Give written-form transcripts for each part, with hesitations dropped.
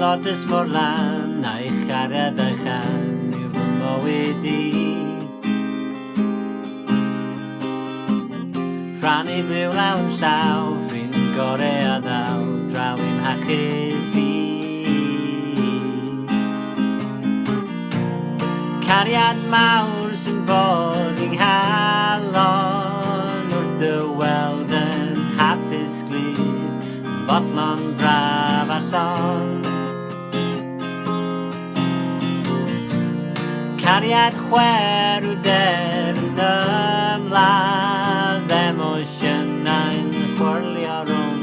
Lodys mor lan a'i chariad a'i chan yw fy mywyd i. Rhannu byw lawn llaw, ffrind gorau a ddaw, draw i'n hachub i. Cariad mawr sy'n bod i'n halon wrth y weld yn hapus glyd, bodlon braf a llon. Cariad chwer w der yn ymladd, emosiynau'n chwyrlio rhwng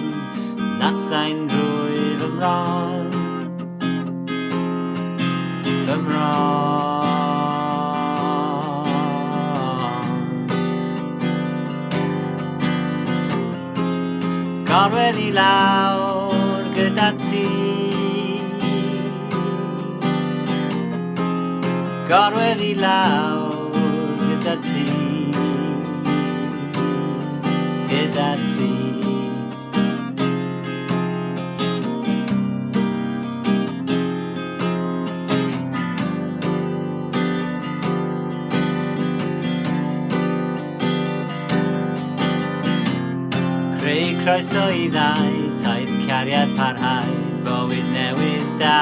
natsau'n drwy fy mron. Fy mron. Gorwedd i lawr gyda ti, gorwedd i lawr gyda ti, gyda ti. Creu croeso i ddau, taith cariad parhau, bywyd newydd da.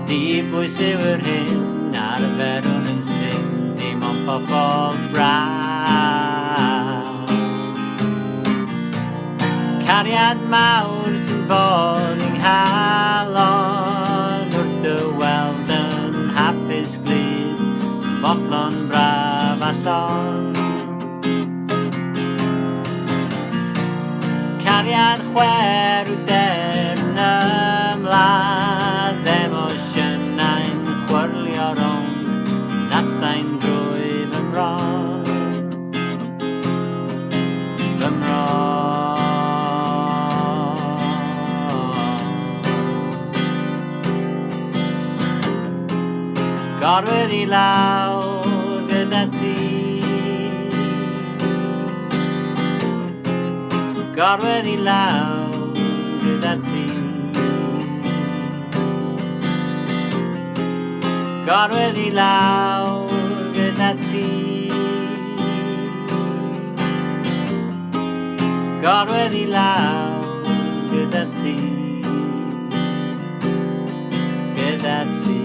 Di bwys yw yr hyn, ar y ferwn yn syn, dim ond pobol braf. Cariad mawr sy'n bod i'n halon, wrth y weld yn hapus glyd, bodlon braf a llon. Cariad chwer w der yn ymladd, emosiynau'n chwyrlio rhwng natsau'n drwy fy mron. Fy mron. Gorwedd i lawr gyda ti, gorwedd i lawr gyda ti, gorwedd i lawr gyda ti, gorwedd i lawr gyda ti, gyda ti.